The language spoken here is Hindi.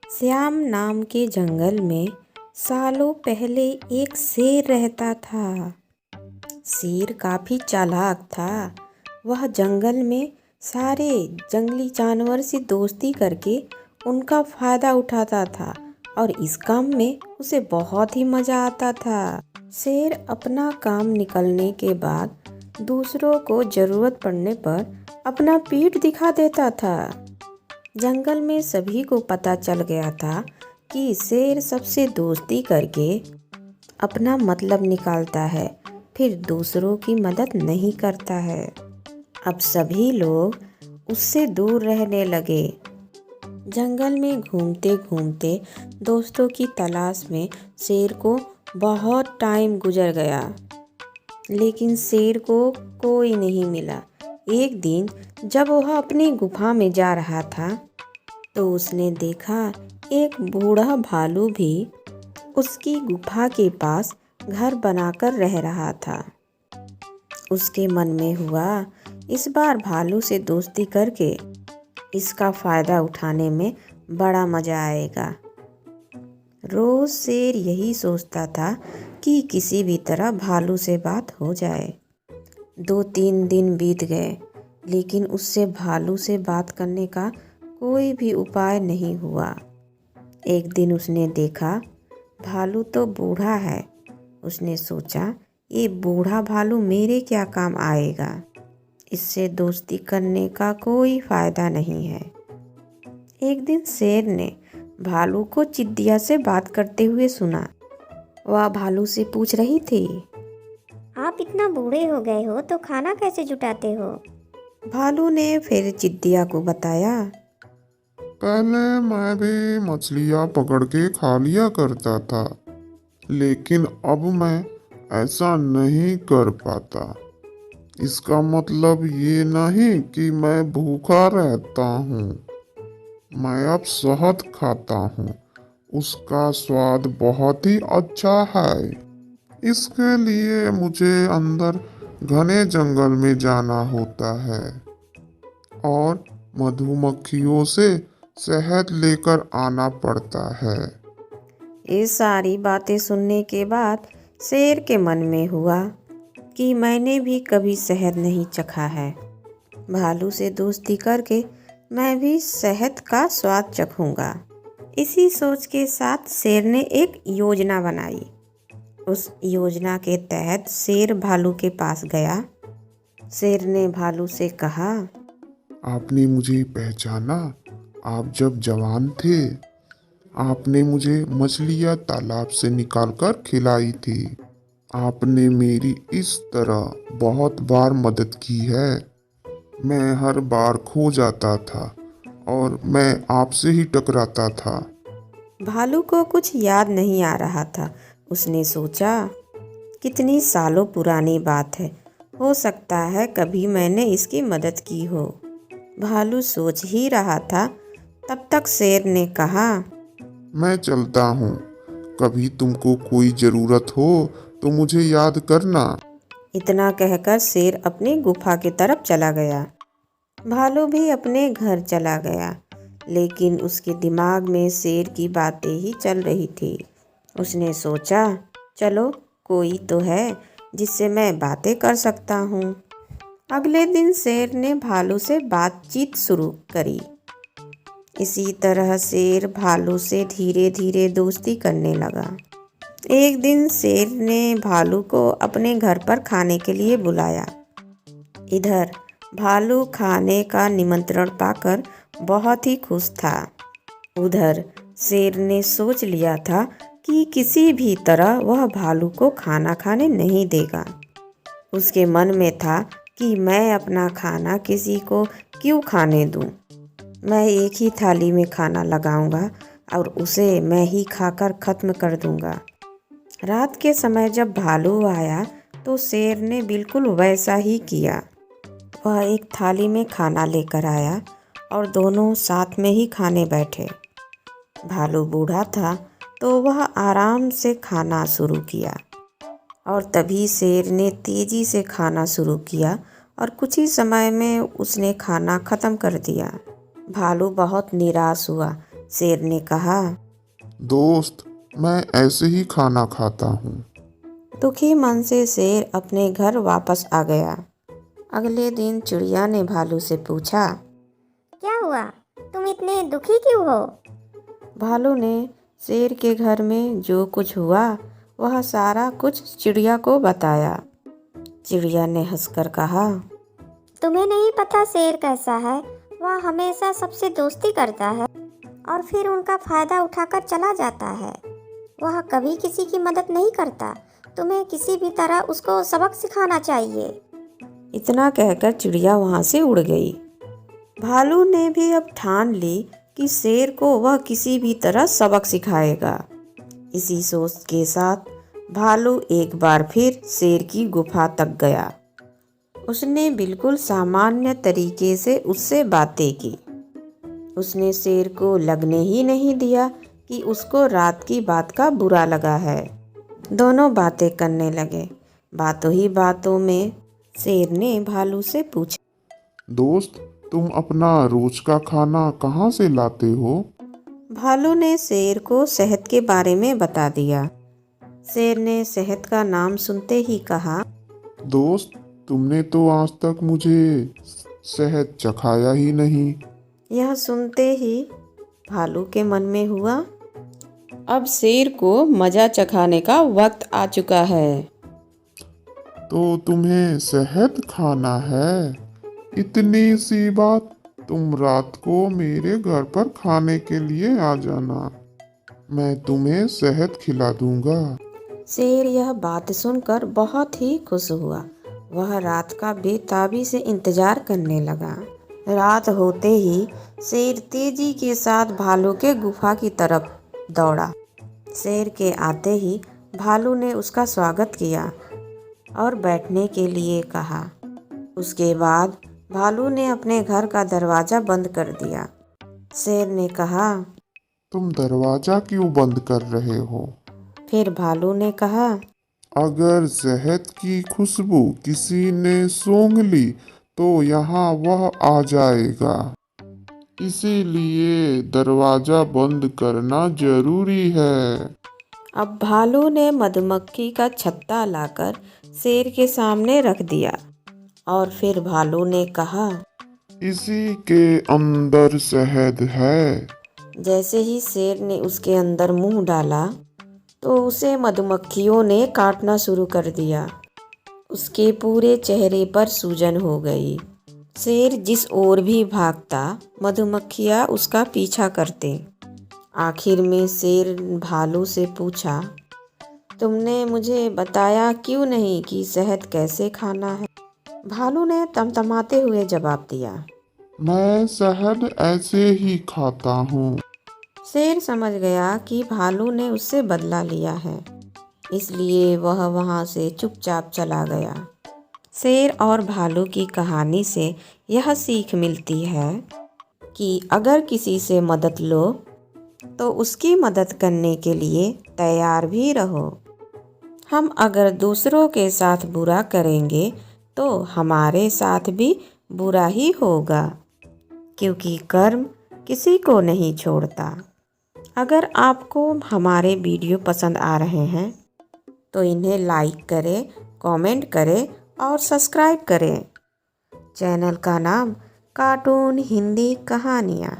श्याम नाम के जंगल में सालों पहले एक शेर रहता था। शेर काफी चालाक था। वह जंगल में सारे जंगली जानवर से दोस्ती करके उनका फायदा उठाता था और इस काम में उसे बहुत ही मजा आता था। शेर अपना काम निकलने के बाद दूसरों को जरूरत पड़ने पर अपना पीठ दिखा देता था। जंगल में सभी को पता चल गया था कि शेर सबसे दोस्ती करके अपना मतलब निकालता है, फिर दूसरों की मदद नहीं करता है। अब सभी लोग उससे दूर रहने लगे। जंगल में घूमते घूमते दोस्तों की तलाश में शेर को बहुत टाइम गुजर गया, लेकिन शेर को कोई नहीं मिला। एक दिन जब वह अपनी गुफा में जा रहा था तो उसने देखा एक बूढ़ा भालू भी उसकी गुफा के पास घर बनाकर रह रहा था। उसके मन में हुआ, इस बार भालू से दोस्ती करके इसका फायदा उठाने में बड़ा मजा आएगा। रोज शेर यही सोचता था कि किसी भी तरह भालू से बात हो जाए। 2-3 दिन बीत गए, लेकिन उससे भालू से बात करने का कोई भी उपाय नहीं हुआ। एक दिन उसने देखा भालू तो बूढ़ा है। उसने सोचा, ये बूढ़ा भालू मेरे क्या काम आएगा, इससे दोस्ती करने का कोई फायदा नहीं है। एक दिन शेर ने भालू को चिड़िया से बात करते हुए सुना। वह भालू से पूछ रही थी, आप इतना बूढ़े हो गए हो तो खाना कैसे जुटाते हो? भालू ने फिर चिड़िया को बताया, पहले मैं भी मछलियाँ पकड़ के खा लिया करता था, लेकिन अब मैं ऐसा नहीं कर पाता। इसका मतलब ये नहीं कि मैं भूखा रहता हूँ। मैं अब शहद खाता हूँ, उसका स्वाद बहुत ही अच्छा है। इसके लिए मुझे अंदर घने जंगल में जाना होता है और मधुमक्खियों से शहद लेकर आना पड़ता है। ये सारी बातें सुनने के बाद शेर के मन में हुआ कि मैंने भी कभी शहद नहीं चखा है। भालू से दोस्ती करके मैं भी शहद का स्वाद चखूंगा। इसी सोच के साथ शेर ने एक योजना बनाई। उस योजना के तहत शेर भालू के पास गया। शेर ने भालू से कहा, आपने मुझे पहचाना? आप जब जवान थे आपने मुझे मछलियाँ तालाब से निकालकर खिलाई थी। आपने मेरी इस तरह बहुत बार मदद की है। मैं हर बार खो जाता था और मैं आपसे ही टकराता था। भालू को कुछ याद नहीं आ रहा था। उसने सोचा, कितनी सालों पुरानी बात है, हो सकता है कभी मैंने इसकी मदद की हो। भालू सोच ही रहा था, तब तक शेर ने कहा, मैं चलता हूँ। कभी तुमको कोई ज़रूरत हो तो मुझे याद करना। इतना कहकर शेर अपनी गुफा की तरफ चला गया। भालू भी अपने घर चला गया, लेकिन उसके दिमाग में शेर की बातें ही चल रही थी। उसने सोचा, चलो कोई तो है जिससे मैं बातें कर सकता हूँ। अगले दिन शेर ने भालू से बातचीत शुरू करी। इसी तरह शेर भालू से धीरे धीरे दोस्ती करने लगा। एक दिन शेर ने भालू को अपने घर पर खाने के लिए बुलाया। इधर भालू खाने का निमंत्रण पाकर बहुत ही खुश था। उधर शेर ने सोच लिया था कि किसी भी तरह वह भालू को खाना खाने नहीं देगा। उसके मन में था कि मैं अपना खाना किसी को क्यों खाने दूं। मैं एक ही थाली में खाना लगाऊंगा और उसे मैं ही खाकर ख़त्म कर दूंगा। रात के समय जब भालू आया तो शेर ने बिल्कुल वैसा ही किया। वह एक थाली में खाना लेकर आया और दोनों साथ में ही खाने बैठे। भालू बूढ़ा था तो वह आराम से खाना शुरू किया और तभी शेर ने तेज़ी से खाना शुरू किया और कुछ ही समय में उसने खाना ख़त्म कर दिया। भालू बहुत निराश हुआ, शेर ने कहा। दोस्त, मैं ऐसे ही खाना खाता हूँ। दुखी मन से शेर अपने घर वापस आ गया। अगले दिन चिड़िया ने भालू से पूछा, क्या हुआ? तुम इतने दुखी क्यों हो? भालू ने शेर के घर में जो कुछ हुआ वह सारा कुछ चिड़िया को बताया। चिड़िया ने हंसकर कहा, तुम्हें नहीं पता शेर कैसा है? वह हमेशा सबसे दोस्ती करता है और फिर उनका फायदा उठाकर चला जाता है। वह कभी किसी की मदद नहीं करता। तुम्हें किसी भी तरह उसको सबक सिखाना चाहिए। इतना कहकर चिड़िया वहाँ से उड़ गई। भालू ने भी अब ठान ली कि शेर को वह किसी भी तरह सबक सिखाएगा। इसी सोच के साथ भालू एक बार फिर शेर की गुफा तक गया। उसने बिल्कुल सामान्य तरीके से उससे बातें की। उसने शेर को लगने ही नहीं दिया कि उसको रात की बात का बुरा लगा है। दोनों बातें करने लगे। बातों ही बातों में शेर ने भालू से पूछा, दोस्त, तुम अपना रोज का खाना कहाँ से लाते हो? भालू ने शेर को शहद के बारे में बता दिया। शेर ने शहद का नाम सुनते ही कहा, दोस्त, तुमने तो आज तक मुझे शहद चखाया ही नहीं। यह सुनते ही भालू के मन में हुआ, अब शेर को मजा चखाने का वक्त आ चुका है। तो तुम्हें शहद खाना है? इतनी सी बात, तुम रात को मेरे घर पर खाने के लिए आ जाना। मैं तुम्हें शहद खिला दूंगा। शेर यह बात सुनकर बहुत ही खुश हुआ। वह रात का बेताबी से इंतजार करने लगा। रात होते ही शेर तेजी के साथ भालू के गुफा की तरफ दौड़ा। शेर के आते ही भालू ने उसका स्वागत किया और बैठने के लिए कहा। उसके बाद भालू ने अपने घर का दरवाज़ा बंद कर दिया। शेर ने कहा, तुम दरवाजा क्यों बंद कर रहे हो? फिर भालू ने कहा, अगर शहद की खुशबू किसी ने सूंघ ली तो यहाँ वह आ जाएगा। इसीलिए दरवाजा बंद करना जरूरी है। अब भालू ने मधुमक्खी का छत्ता लाकर शेर के सामने रख दिया और फिर भालू ने कहा, इसी के अंदर शहद है। जैसे ही शेर ने उसके अंदर मुंह डाला तो उसे मधुमक्खियों ने काटना शुरू कर दिया। उसके पूरे चेहरे पर सूजन हो गई। शेर जिस ओर भी भागता मधुमक्खियाँ उसका पीछा करते। आखिर में शेर भालू से पूछा, तुमने मुझे बताया क्यों नहीं कि शहद कैसे खाना है? भालू ने तमतमाते हुए जवाब दिया, मैं शहद ऐसे ही खाता हूँ। शेर समझ गया कि भालू ने उससे बदला लिया है, इसलिए वह वहाँ से चुपचाप चला गया। शेर और भालू की कहानी से यह सीख मिलती है कि अगर किसी से मदद लो तो उसकी मदद करने के लिए तैयार भी रहो। हम अगर दूसरों के साथ बुरा करेंगे तो हमारे साथ भी बुरा ही होगा, क्योंकि कर्म किसी को नहीं छोड़ता। अगर आपको हमारे वीडियो पसंद आ रहे हैं तो इन्हें लाइक करें, कमेंट करें और सब्सक्राइब करें। चैनल का नाम कार्टून हिंदी कहानियाँ।